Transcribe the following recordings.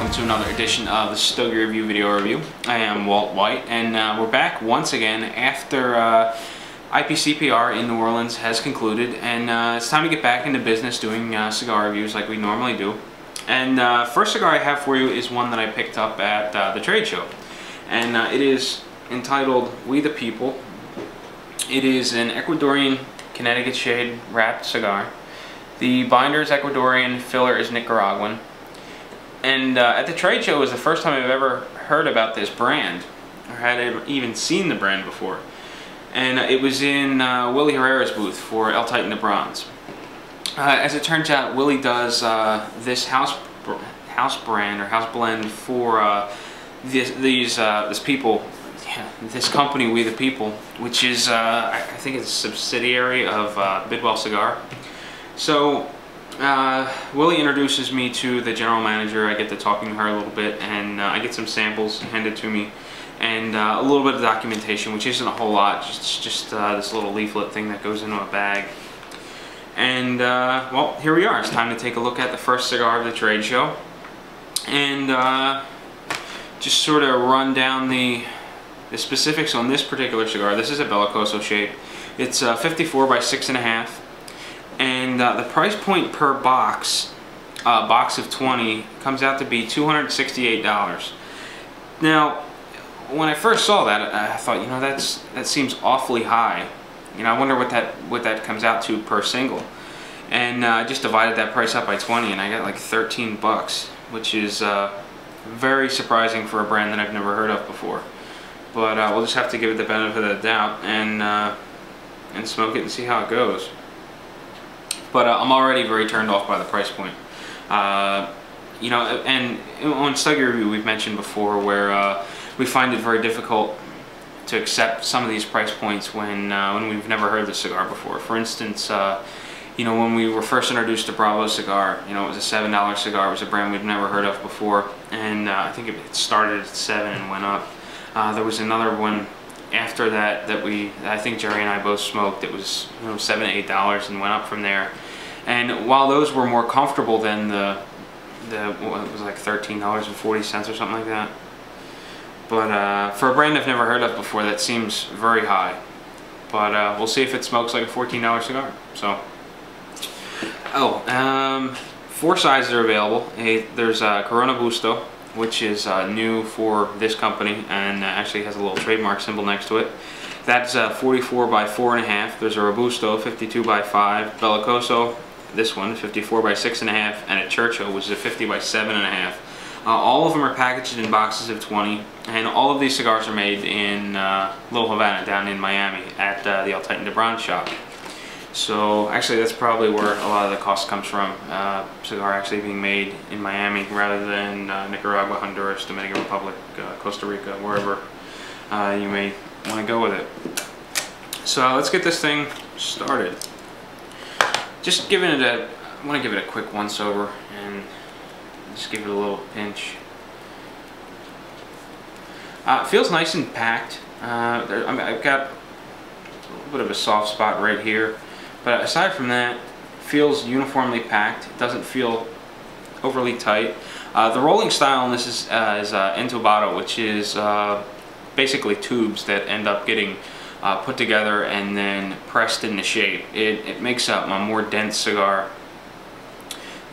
welcome to another edition of the Stogie Review video review. I am Walt White, and we're back once again after IPCPR in New Orleans has concluded, and it's time to get back into business doing cigar reviews like we normally do. And first cigar I have for you is one that I picked up at the trade show, and it is entitled We the People. It is an Ecuadorian Connecticut shade wrapped cigar. The binder is Ecuadorian, filler is Nicaraguan. And at the trade show was the first time I've ever heard about this brand, or had even seen the brand before. And it was in Willie Herrera's booth for El Titan de Bronze. As it turns out, Willie does this house brand or house blend for this company, We the People, which is I think it's a subsidiary of Bidwell Cigar. So Willie introduces me to the general manager. I get to talking to her a little bit, and I get some samples handed to me, and a little bit of documentation, which isn't a whole lot, just this little leaflet thing that goes into a bag. And well, here we are. It's time to take a look at the first cigar of the trade show, and just sort of run down the specifics on this particular cigar. This is a Belicoso shape. It's 54 by 6.5. And the price point per box of 20 comes out to be $268. Now, when I first saw that, I thought, you know, that seems awfully high. You know, I wonder what that comes out to per single. And I just divided that price up by 20, and I got like 13 bucks, which is very surprising for a brand that I've never heard of before. But we'll just have to give it the benefit of the doubt and smoke it and see how it goes. But I'm already very turned off by the price point. You know, and on Stogie Review we've mentioned before where we find it very difficult to accept some of these price points when we've never heard of the cigar before. For instance, you know, when we were first introduced to Bravo cigar, you know, it was a $7 cigar. It was a brand we'd never heard of before, and I think it started at $7 and went up. There was another one after that I think Jerry and I both smoked. It was, you know, $7 to $8 and went up from there. And while those were more comfortable than what was like $13.40 or something like that, but for a brand I've never heard of before, that seems very high. But we'll see if it smokes like a $14 cigar. So, four sizes are available. There's Corona Busto, which is new for this company, and actually has a little trademark symbol next to it. That's 44 by 4.5. There's a Robusto, 52 by 5. Belicoso, this one, 54 by 6.5, and a Churchill, which is a 50 by 7.5. All of them are packaged in boxes of 20, and all of these cigars are made in Little Havana, down in Miami, at the El Titan de Bronze shop. So actually that's probably where a lot of the cost comes from. Cigar actually being made in Miami rather than Nicaragua, Honduras, Dominican Republic, Costa Rica, wherever you may want to go with it. So let's get this thing started. Just giving it I want to give it a quick once over and just give it a little pinch. It feels nice and packed. I've got a little bit of a soft spot right here. But aside from that, it feels uniformly packed. It doesn't feel overly tight. The rolling style on this is entubado, which is basically tubes that end up getting put together and then pressed into shape. It makes up a more dense cigar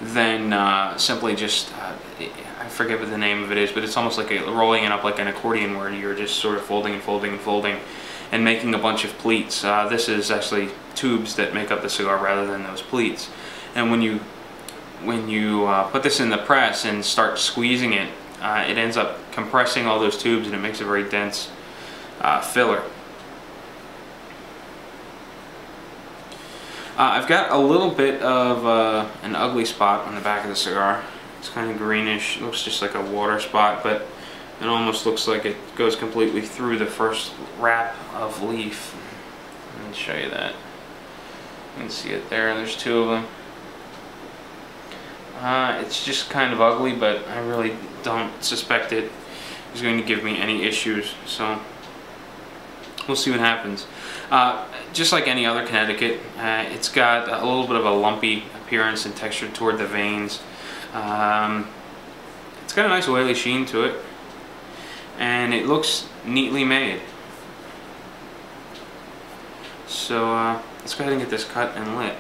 than simply just, I forget what the name of it is, but it's almost like rolling it up like an accordion where you're just sort of folding and folding and folding and making a bunch of pleats. This is actually tubes that make up the cigar rather than those pleats. And when you put this in the press and start squeezing it, it ends up compressing all those tubes, and it makes a very dense filler. I've got a little bit of an ugly spot on the back of the cigar. It's kind of greenish. It looks just like a water spot, but it almost looks like it goes completely through the first wrap of leaf. Let me show you that. You can see it there. There's two of them. It's just kind of ugly, but I really don't suspect it is going to give me any issues. So we'll see what happens. Just like any other Connecticut, it's got a little bit of a lumpy appearance and texture toward the veins. It's It's got a nice oily sheen to it, and it looks neatly made. So let's go ahead and get this cut and lit.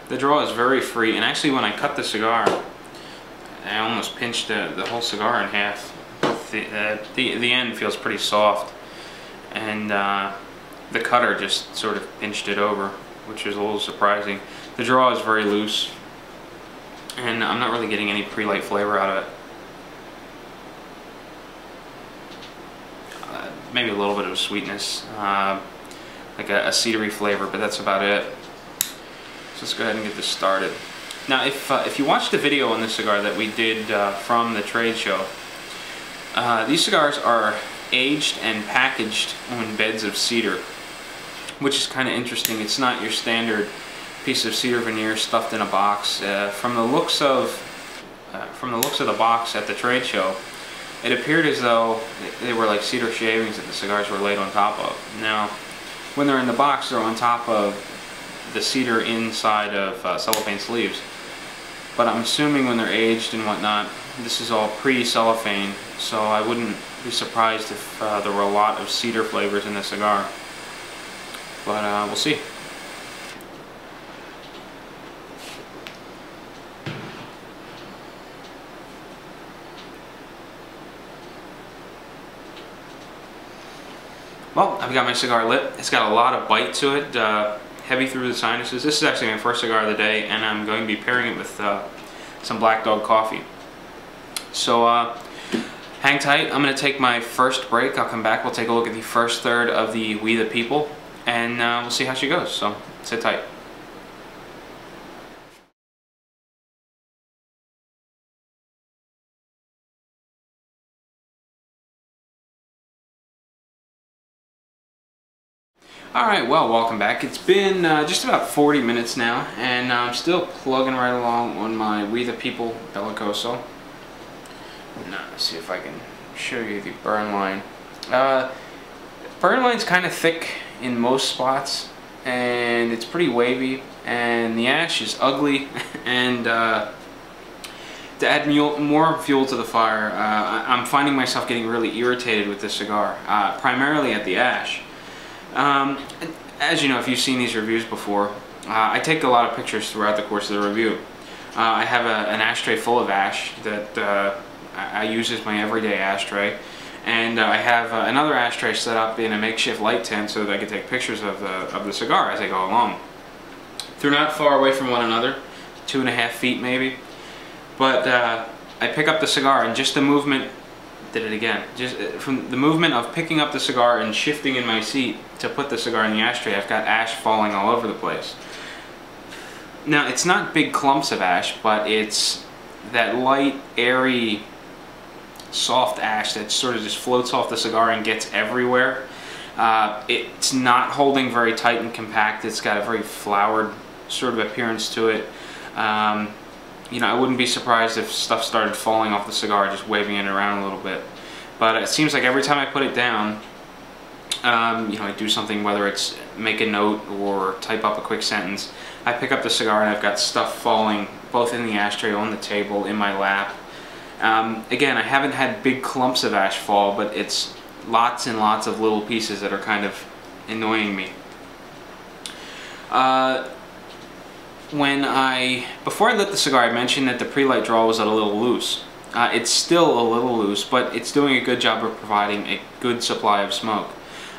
The draw is very free, and actually when I cut the cigar, I almost pinched the whole cigar in half. The end feels pretty soft, and the cutter just sort of pinched it over, which is a little surprising. The draw is very loose, and I'm not really getting any pre-light flavor out of it. Maybe a little bit of sweetness, like a cedary flavor, but that's about it. So let's go ahead and get this started. Now, if you watched the video on this cigar that we did from the trade show, these cigars are aged and packaged on beds of cedar, which is kind of interesting. It's not your standard piece of cedar veneer stuffed in a box. From the looks of the box at the trade show, it appeared as though they were like cedar shavings that the cigars were laid on top of. Now, when they're in the box, they're on top of the cedar inside of cellophane sleeves. But I'm assuming when they're aged and whatnot, this is all pre-cellophane, so I wouldn't be surprised if there were a lot of cedar flavors in the cigar. But we'll see. Well, I've got my cigar lit. It's got a lot of bite to it. Heavy through the sinuses. This is actually my first cigar of the day, and I'm going to be pairing it with some Black Dog coffee. So hang tight. I'm going to take my first break. I'll come back. We'll take a look at the first third of the We the People, and we'll see how she goes. So sit tight. Alright, well, welcome back. It's been just about 40 minutes now, and I'm still plugging right along on my We the People Belicoso. Now, let's see if I can show you the burn line. Burn line's kind of thick in most spots, and it's pretty wavy, and the ash is ugly, and to add more fuel to the fire, I'm finding myself getting really irritated with this cigar, primarily at the ash. As you know, if you've seen these reviews before, I take a lot of pictures throughout the course of the review. I have an ashtray full of ash that I use as my everyday ashtray, and I have another ashtray set up in a makeshift light tent so that I can take pictures of the cigar as I go along. They're not far away from one another, 2.5 feet maybe, but I pick up the cigar, and just the movement did it again. Just from the movement of picking up the cigar and shifting in my seat to put the cigar in the ashtray, I've got ash falling all over the place. Now, it's not big clumps of ash, but it's that light, airy, soft ash that sort of just floats off the cigar and gets everywhere. It's not holding very tight and compact. It's got a very flowered sort of appearance to it. You know, I wouldn't be surprised if stuff started falling off the cigar, just waving it around a little bit. But it seems like every time I put it down, you know, I do something, whether it's make a note or type up a quick sentence, I pick up the cigar and I've got stuff falling both in the ashtray, on the table, in my lap. Again, I haven't had big clumps of ash fall, but it's lots and lots of little pieces that are kind of annoying me. Before I lit the cigar, I mentioned that the pre-light draw was a little loose. It's still a little loose, but it's doing a good job of providing a good supply of smoke.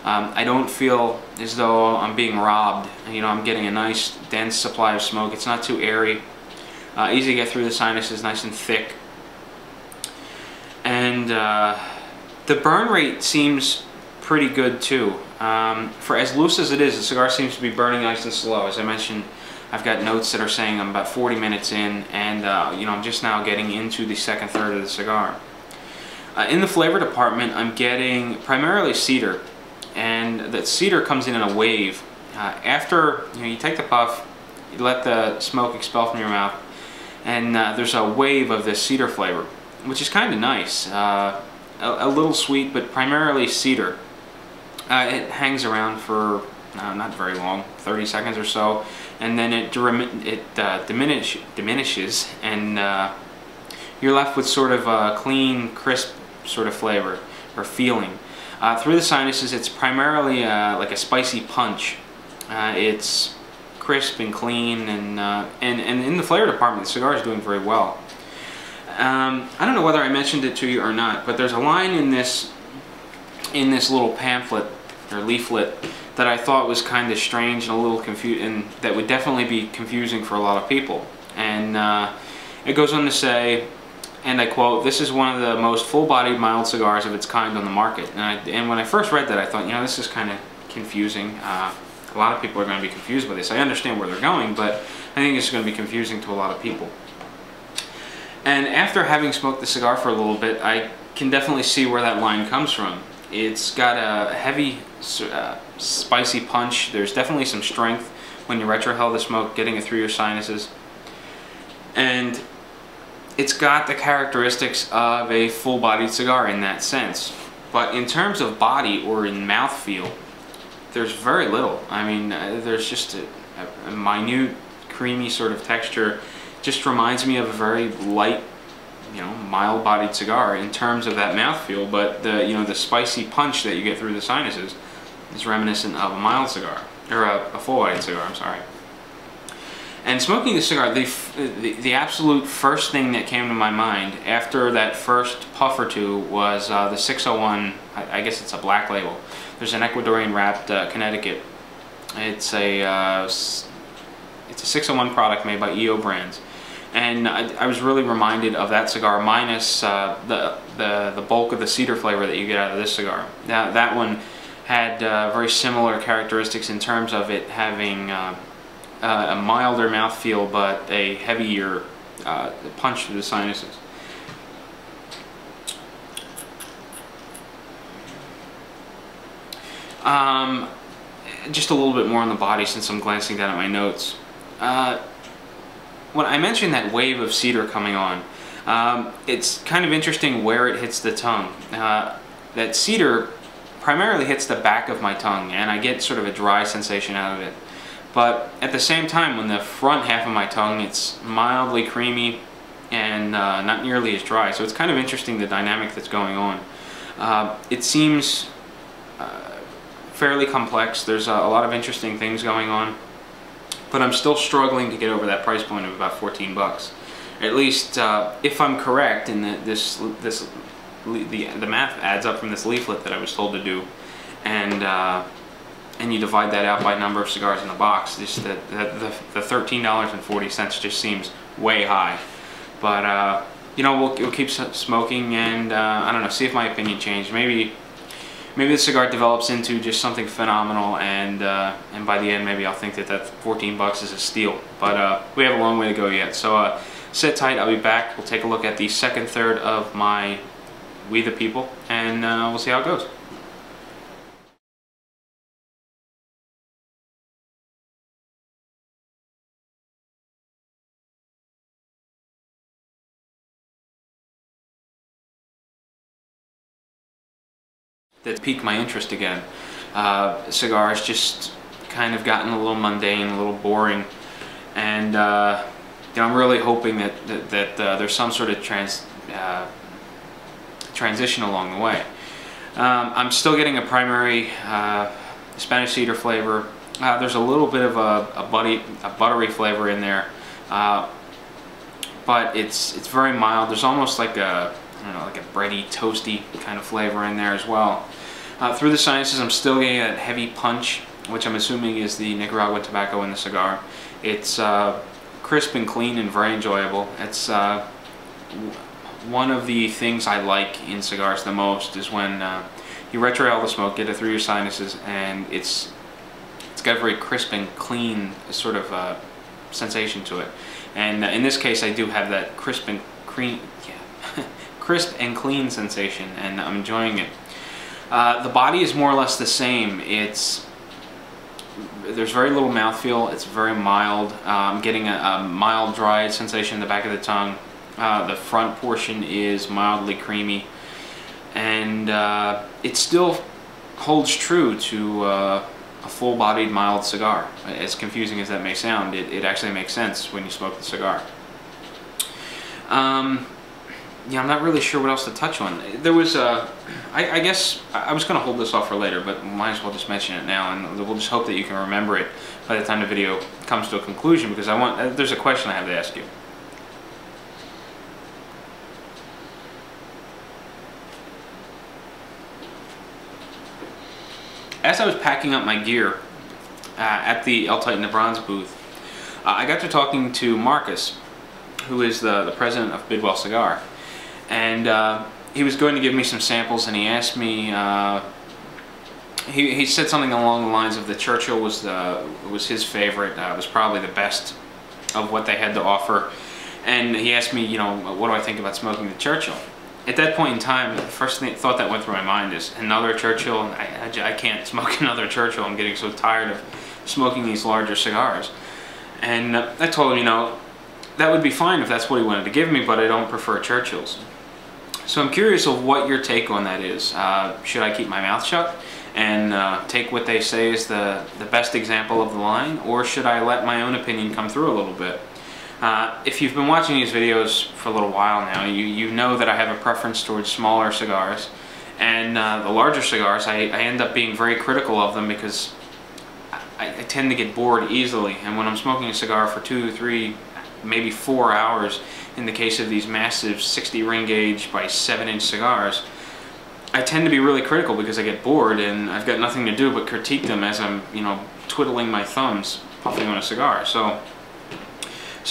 I don't feel as though I'm being robbed. You know, I'm getting a nice, dense supply of smoke. It's not too airy. Easy to get through the sinuses, nice and thick. And the burn rate seems pretty good too. For as loose as it is, the cigar seems to be burning nice and slow. As I mentioned, I've got notes that are saying I'm about 40 minutes in, and you know, I'm just now getting into the second third of the cigar. In the flavor department, I'm getting primarily cedar, and that cedar comes in a wave. After you take the puff, you let the smoke expel from your mouth, and there's a wave of this cedar flavor. which is kind of nice. A little sweet, but primarily cedar. It hangs around for not very long, 30 seconds or so, and then it diminishes, and you're left with sort of a clean, crisp sort of flavor or feeling. Through the sinuses, it's primarily like a spicy punch. It's crisp and clean, and in the flavor department, the cigar is doing very well. I don't know whether I mentioned it to you or not, but there's a line in this little pamphlet or leaflet that I thought was kind of strange and a little confusing, and that would definitely be confusing for a lot of people. And it goes on to say, and I quote, "This is one of the most full-bodied mild cigars of its kind on the market." And when I first read that, I thought, you know, this is kind of confusing. A lot of people are going to be confused by this. I understand where they're going, but I think it's going to be confusing to a lot of people. And after having smoked the cigar for a little bit, I can definitely see where that line comes from. It's got a heavy, spicy punch. There's definitely some strength when you retrohale the smoke, getting it through your sinuses. And it's got the characteristics of a full-bodied cigar in that sense. But in terms of body or in mouthfeel, there's very little. I mean, there's just a minute, creamy sort of texture. Just reminds me of a very light, you know, mild-bodied cigar in terms of that mouthfeel. But the spicy punch that you get through the sinuses is reminiscent of a mild cigar, or a full-bodied cigar. I'm sorry. And smoking the cigar, the absolute first thing that came to my mind after that first puff or two was the 601. I guess it's a black label. There's an Ecuadorian wrapped Connecticut. It's a 601 product made by EO Brands, and I was really reminded of that cigar, minus the bulk of the cedar flavor that you get out of this cigar. Now that one had very similar characteristics in terms of it having a milder mouthfeel, but a heavier punch through the sinuses. Just a little bit more on the body, since I'm glancing down at my notes. When I mentioned that wave of cedar coming on, it's kind of interesting where it hits the tongue. That cedar primarily hits the back of my tongue, and I get sort of a dry sensation out of it. But at the same time, when the front half of my tongue, it's mildly creamy and not nearly as dry. So it's kind of interesting, the dynamic that's going on. It seems fairly complex. There's a lot of interesting things going on, but I'm still struggling to get over that price point of about 14 bucks. At least, if I'm correct, and the math adds up from this leaflet that I was told to do, and you divide that out by number of cigars in the box, just the $13.40 just seems way high. But you know, we'll keep smoking, and I don't know, see if my opinion changed. Maybe the cigar develops into just something phenomenal, and by the end, maybe I'll think that 14 bucks is a steal. But we have a long way to go yet. So sit tight. I'll be back. We'll take a look at the second third of my We the People, and we'll see how it goes. That piqued my interest again. Cigars just kind of gotten a little mundane, a little boring, and you know, I'm really hoping that there's some sort of transition along the way. I'm still getting a primary Spanish cedar flavor. There's a little bit of a buttery flavor in there, but it's very mild. There's almost like a, I don't know, like a bready, toasty kind of flavor in there as well. Through the sinuses, I'm still getting that heavy punch, which I'm assuming is the Nicaraguan tobacco in the cigar. It's crisp and clean and very enjoyable. It's one of the things I like in cigars the most is when you retrohale the smoke, get it through your sinuses, and it's got a very crisp and clean sort of sensation to it. And in this case, I do have that crisp and clean sensation, and I'm enjoying it. The body is more or less the same. There's very little mouthfeel. It's very mild. I'm getting a mild dry sensation in the back of the tongue, The front portion is mildly creamy, and it still holds true to a full-bodied mild cigar. As confusing as that may sound, it actually makes sense when you smoke the cigar. Yeah, I'm not really sure what else to touch on. There was, I guess, I was going to hold this off for later, but might as well just mention it now, and we'll just hope that you can remember it by the time the video comes to a conclusion, because there's a question I have to ask you. As I was packing up my gear at the El Titan the Bronze booth, I got to talking to Marcus, who is the president of Bidwell Cigar, and he was going to give me some samples, and he asked me, he said something along the lines of the Churchill was his favorite, was probably the best of what they had to offer, and he asked me, you know, what do I think about smoking the Churchill? At that point in time, the first thought that went through my mind is, another Churchill? I can't smoke another Churchill. I'm getting so tired of smoking these larger cigars. And I told him, you know, that would be fine if that's what he wanted to give me, but I don't prefer Churchills. So I'm curious of what your take on that is. Should I keep my mouth shut and take what they say is the best example of the line, or should I let my own opinion come through a little bit? If you've been watching these videos for a little while now, you know that I have a preference towards smaller cigars, and the larger cigars, I end up being very critical of them because I tend to get bored easily, and when I'm smoking a cigar for 2, 3, maybe 4 hours, in the case of these massive 60 ring gauge by 7-inch cigars, I tend to be really critical because I get bored and I've got nothing to do but critique them as I'm, you know, twiddling my thumbs, puffing on a cigar. So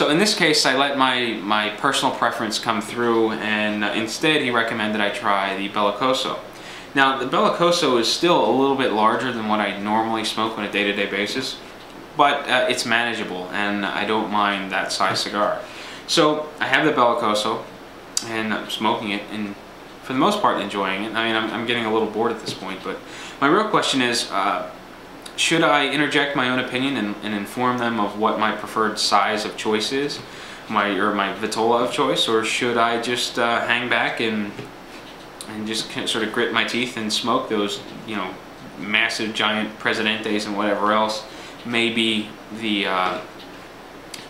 in this case, I let my personal preference come through, and instead he recommended I try the Belicoso. Now, the Belicoso is still a little bit larger than what I normally smoke on a day-to-day basis, but it's manageable, and I don't mind that size cigar. So I have the Belicoso, and I'm smoking it, and for the most part enjoying it. I mean, I'm getting a little bored at this point, but my real question is, should I interject my own opinion and inform them of what my preferred size of choice is, my vitola of choice, or should I just hang back and just sort of grit my teeth and smoke those, you know, massive giant Presidentes and whatever else may be the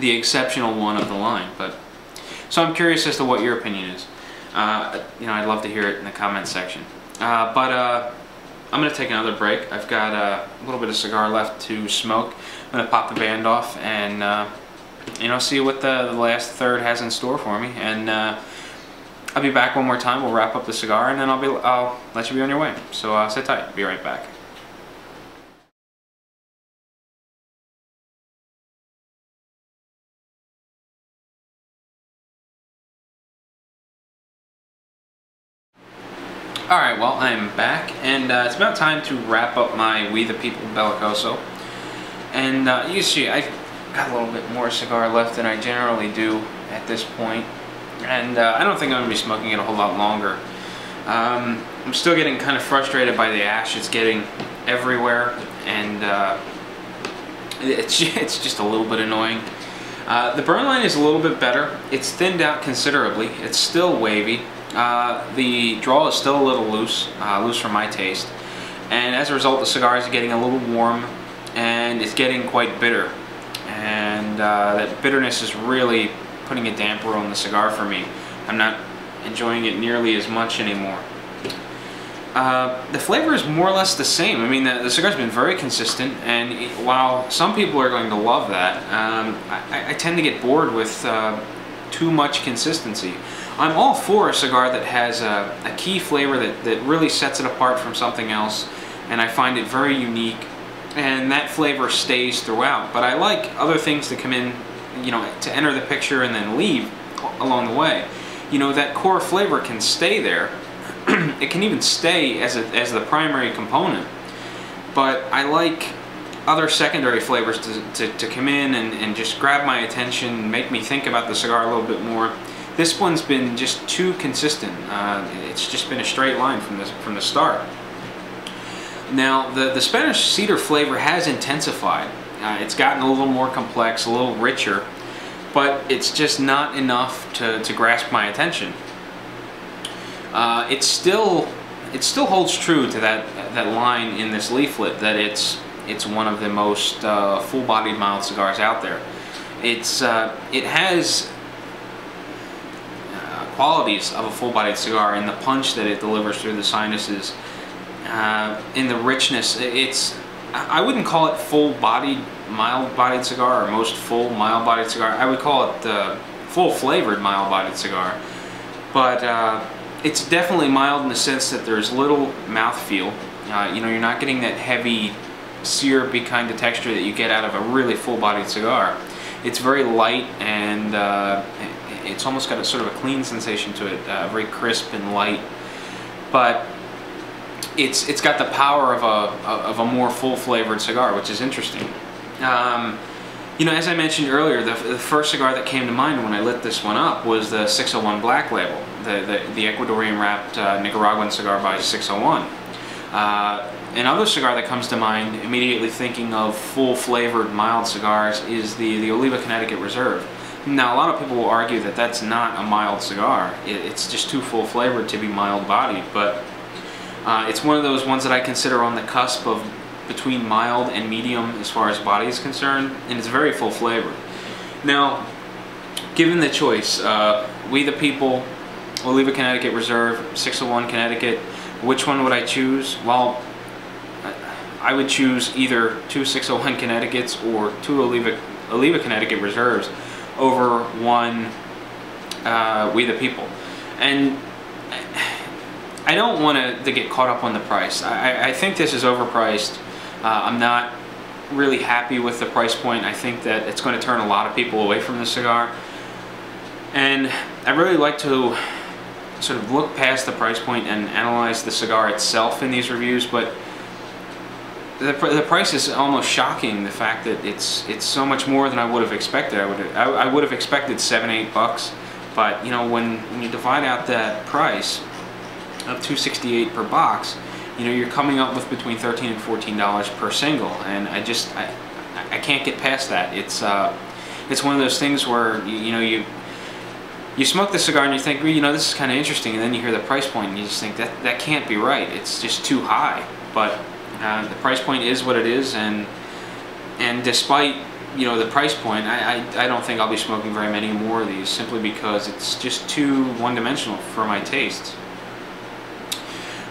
exceptional one of the line? But so I'm curious as to what your opinion is. You know, I'd love to hear it in the comments section. I'm going to take another break. I've got a little bit of cigar left to smoke. I'm going to pop the band off and you know, see what the last third has in store for me. And I'll be back one more time. We'll wrap up the cigar, and then I'll let you be on your way. So sit tight. Be right back. Alright, well, I'm back, and it's about time to wrap up my We the People Belicoso. And you see, I've got a little bit more cigar left than I generally do at this point. And I don't think I'm going to be smoking it a whole lot longer. I'm still getting kind of frustrated by the ash. It's getting everywhere, and it's just a little bit annoying. The burn line is a little bit better. It's thinned out considerably. It's still wavy. The draw is still a little loose, loose for my taste, and as a result the cigar is getting a little warm, and it's getting quite bitter, and that bitterness is really putting a damper on the cigar for me. I'm not enjoying it nearly as much anymore. The flavor is more or less the same. I mean, the cigar's been very consistent, and while some people are going to love that, I tend to get bored with too much consistency. I'm all for a cigar that has a key flavor that really sets it apart from something else, and I find it very unique, and that flavor stays throughout. But I like other things to come in, you know, to enter the picture and then leave along the way. You know, that core flavor can stay there. It can even stay as the primary component. But I like other secondary flavors to come in and just grab my attention, make me think about the cigar a little bit more. This one's been just too consistent. It's just been a straight line from the start. Now, the Spanish cedar flavor has intensified. It's gotten a little more complex, a little richer, but it's just not enough to grasp my attention. It still holds true to that line in this leaflet that it's one of the most full-bodied mild cigars out there. It has qualities of a full-bodied cigar in the punch that it delivers through the sinuses, in the richness. I wouldn't call it full-bodied, mild-bodied cigar, or most full mild-bodied cigar. I would call it full-flavored mild-bodied cigar, but it's definitely mild in the sense that there's little mouthfeel. You know, you're not getting that heavy, syrupy kind of texture that you get out of a really full-bodied cigar. It's very light, and it's almost got a sort of a clean sensation to it, very crisp and light. But it's got the power of a more full-flavored cigar, which is interesting. You know, as I mentioned earlier, the first cigar that came to mind when I lit this one up was the 601 Black Label, the Ecuadorian wrapped Nicaraguan cigar by 601. Another cigar that comes to mind, immediately thinking of full-flavored mild cigars, is the Oliva Connecticut Reserve. Now, a lot of people will argue that that's not a mild cigar. It's just too full-flavored to be mild-bodied, but it's one of those ones that I consider on the cusp of between mild and medium as far as body is concerned, and it's very full-flavored. Now, given the choice, We the People, Oliva Connecticut Reserve, 601 Connecticut, which one would I choose? Well, I would choose either 2 601 Connecticut's or 2 Oliva Connecticut Reserves over one We the People. And I don't want to get caught up on the price. I think this is overpriced. I'm not really happy with the price point. I think that it's going to turn a lot of people away from this cigar. And I really like to sort of look past the price point and analyze the cigar itself in these reviews, but the price is almost shocking. The fact that it's so much more than I would have expected. I would have expected $7-8, but you know, when you divide out that price of $2.68 per box, you know, you're coming up with between $13 and $14 per single, and I can't get past that. It's one of those things where you smoke the cigar and you think, well, you know, this is kind of interesting, and then you hear the price point and you just think that can't be right. It's just too high. But the price point is what it is, and despite, you know, the price point, I don't think I'll be smoking very many more of these, simply because it's just too one-dimensional for my tastes.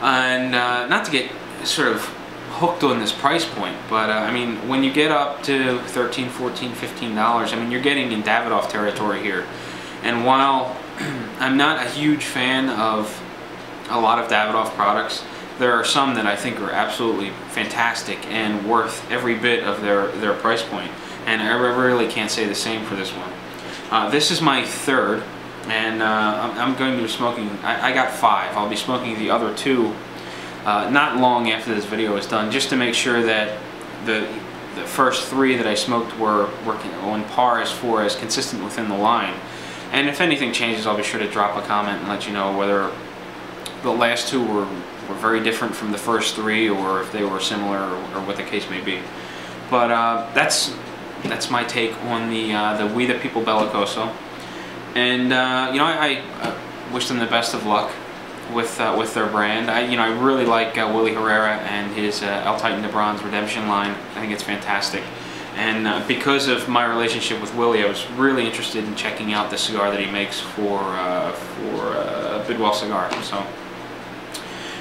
And not to get sort of hooked on this price point, but I mean, when you get up to $13, $14, $15, I mean, you're getting in Davidoff territory here. And while I'm not a huge fan of a lot of Davidoff products, there are some that I think are absolutely fantastic and worth every bit of their price point. And I really can't say the same for this one. This is my third, and I'm going to be smoking, I got 5. I'll be smoking the other 2 not long after this video is done, just to make sure that the first 3 that I smoked were on par as far as consistent within the line. And if anything changes, I'll be sure to drop a comment and let you know whether the last 2 were very different from the first 3, or if they were similar, or what the case may be. But that's my take on the We the People Belicoso. And you know, I wish them the best of luck with their brand. I really like Willie Herrera and his El Titan de Bronze Redemption line. I think it's fantastic. And because of my relationship with Willie, I was really interested in checking out the cigar that he makes for Bidwell Cigar. So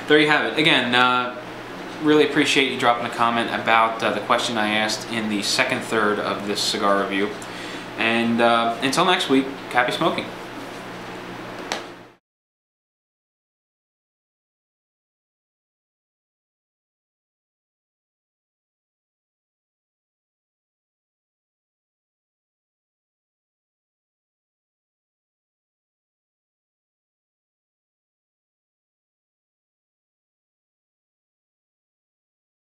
there you have it. Again, really appreciate you dropping a comment about the question I asked in the second third of this cigar review. And until next week, happy smoking.